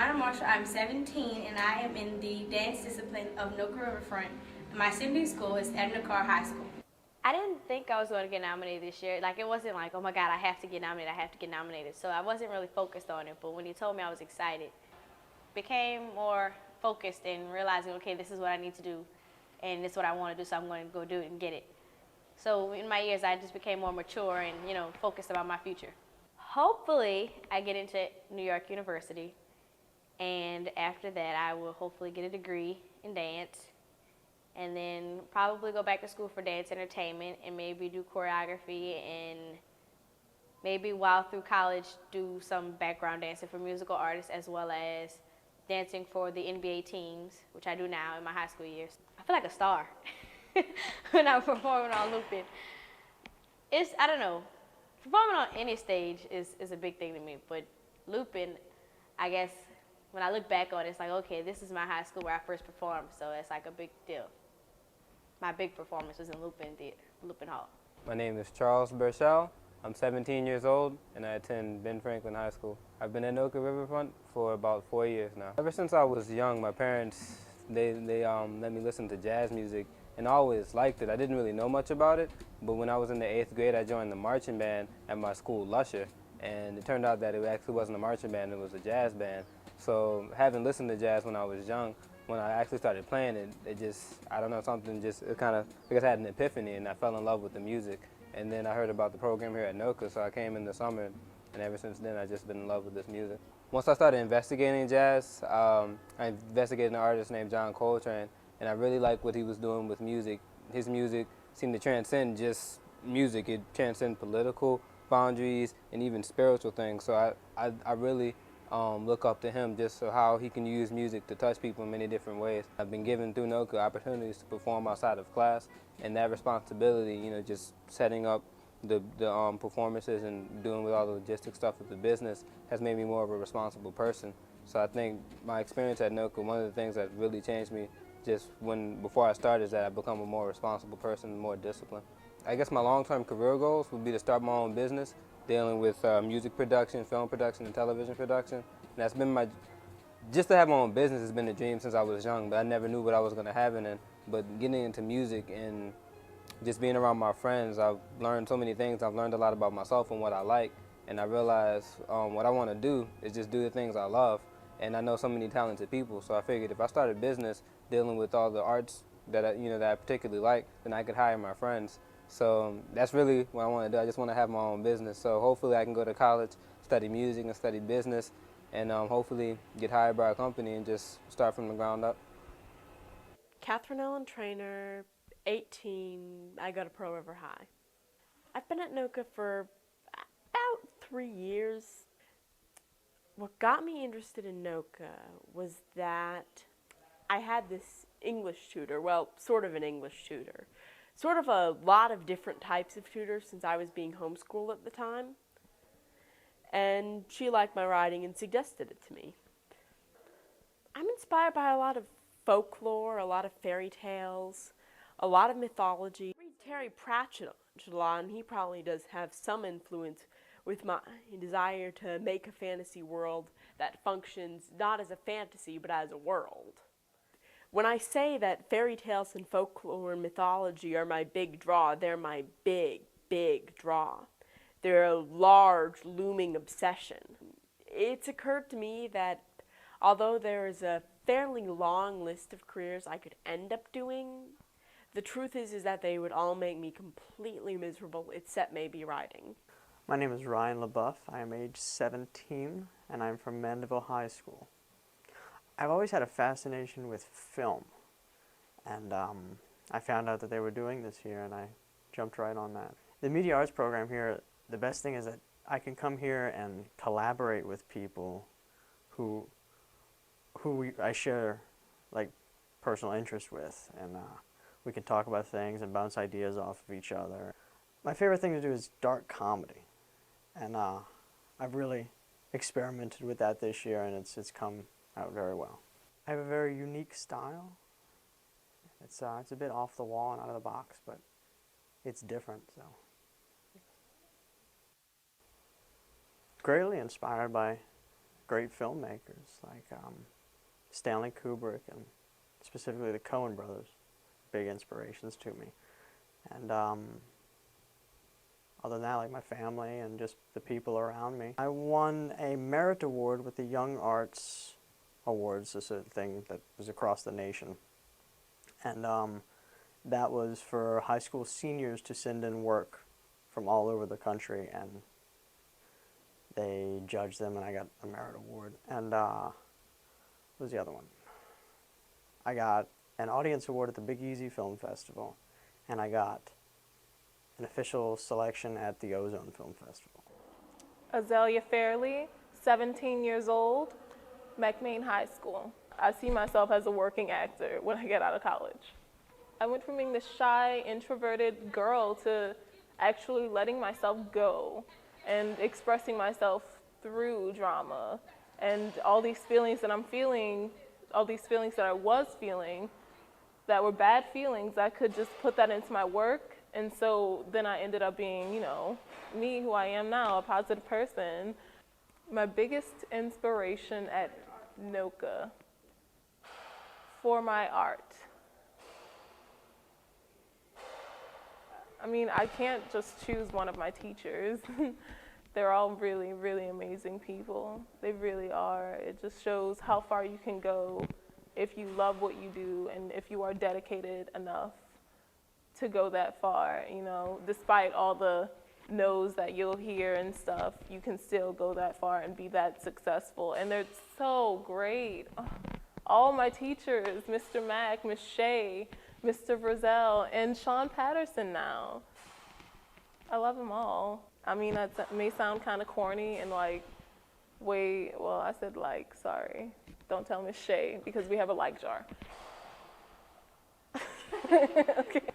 Jemima Marshall. I'm 17 and I am in the dance discipline of NOCCA Riverfront. My sibling school is at NOCCA High School. I didn't think I was going to get nominated this year. Like, it wasn't like, oh my God, I have to get nominated, I have to get nominated. So I wasn't really focused on it, but when he told me, I was excited. Became more focused and realizing, okay, this is what I need to do and this is what I want to do, so I'm going to go do it and get it. So in my years, I just became more mature and, focused about my future. Hopefully, I get into New York University, and after that, I will hopefully get a degree in dance, and then probably go back to school for dance entertainment and maybe do choreography, and maybe while through college do some background dancing for musical artists as well as dancing for the NBA teams, which I do now in my high school years. I feel like a star when I'm performing on looping. I don't know, performing on any stage is a big thing to me, but looping, I guess, when I look back on it, it's like, okay, this is my high school where I first performed, so it's like a big deal. My big performance was in Looping Hall. My name is Charles Burchell. I'm 17 years old, and I attend Ben Franklin High School. I've been at NOCCA Riverfront for about 4 years now. Ever since I was young, my parents, they let me listen to jazz music, and I always liked it. I didn't really know much about it, but when I was in the 8th grade, I joined the marching band at my school, Lusher, and it turned out that it actually wasn't a marching band, it was a jazz band. So having listened to jazz when I was young, when I actually started playing it, it just, I don't know, something just, it kind of, I guess I had an epiphany, and I fell in love with the music. And then I heard about the program here at NOCCA, so I came in the summer, and ever since then I've just been in love with this music. Once I started investigating jazz, I investigated an artist named John Coltrane, and I really liked what he was doing with music. His music seemed to transcend just music. It transcended political boundaries and even spiritual things. So I really look up to him just so how he can use music to touch people in many different ways. I've been given through NOCCA opportunities to perform outside of class, and that responsibility, just setting up the performances and doing with all the logistic stuff of the business has made me more of a responsible person. So I think my experience at NOCCA, one of the things that really changed me just before I started is that I've become a more responsible person, more disciplined. I guess my long-term career goals would be to start my own business, dealing with music production, film production, and television production. And that's been just to have my own business has been a dream since I was young, but I never knew what I was going to have in it. But getting into music and just being around my friends, I've learned so many things. I've learned a lot about myself and what I like, and I realized what I want to do is just do the things I love. And I know so many talented people, so I figured if I started a business dealing with all the arts that that I particularly like, then I could hire my friends. So that's really what I want to do. I just want to have my own business. So hopefully I can go to college, study music and study business, and hopefully get hired by a company and just start from the ground up. Catherine Ellen Trainer, 18, I go to Pearl River High. I've been at NOCCA for about 3 years. What got me interested in NOCCA was that I had this English tutor, well, sort of an English tutor, sort of a lot of different types of tutors since I was being homeschooled at the time. And she liked my writing and suggested it to me. I'm inspired by a lot of folklore, a lot of fairy tales, a lot of mythology. I read Terry Pratchett a lot, and he probably does have some influence with my desire to make a fantasy world that functions not as a fantasy but as a world. When I say that fairy tales and folklore and mythology are my big draw, they're my big, big draw. They're a large, looming obsession. It's occurred to me that although there is a fairly long list of careers I could end up doing, the truth is that they would all make me completely miserable, except maybe writing. My name is Ryan LaBeouf. I am age 17, and I'm from Mandeville High School. I've always had a fascination with film, and I found out that they were doing this here, and I jumped right on that. The media arts program here, the best thing is that I can come here and collaborate with people who I share like personal interest with, and we can talk about things and bounce ideas off of each other. My favorite thing to do is dark comedy, and I've really experimented with that this year, and it's come out very well. I have a very unique style. It's a bit off the wall and out of the box, but it's different. So, greatly inspired by great filmmakers like Stanley Kubrick and specifically the Coen brothers, big inspirations to me. And other than that, like my family and just the people around me. I won a merit award with the Young Arts Awards. This is a thing that was across the nation. And that was for high school seniors to send in work from all over the country, and they judged them, and I got a merit award. And what was the other one? I got an audience award at the Big Easy Film Festival, and I got an official selection at the Ozone Film Festival. Azalea Fairley, 17 years old, McMain High School. I see myself as a working actor when I get out of college. I went from being this shy, introverted girl to actually letting myself go and expressing myself through drama. And all these feelings that I'm feeling, all these feelings that I was feeling, that were bad feelings, I could just put that into my work. And so then I ended up being, you know, me, who I am now, a positive person. My biggest inspiration at NOCCA for my art. I mean, I can't just choose one of my teachers. They're all really, really amazing people. They really are. It just shows how far you can go if you love what you do and if you are dedicated enough to go that far, you know. Despite all the no's that you'll hear and stuff, you can still go that far and be that successful. And they're so great. All my teachers, Mr. Mack, Miss Shea, Mr. Brazell, and Sean Patterson now. I love them all. I mean, that may sound kind of corny and like, I said like, sorry. Don't tell Miss Shea because we have a like jar. Okay.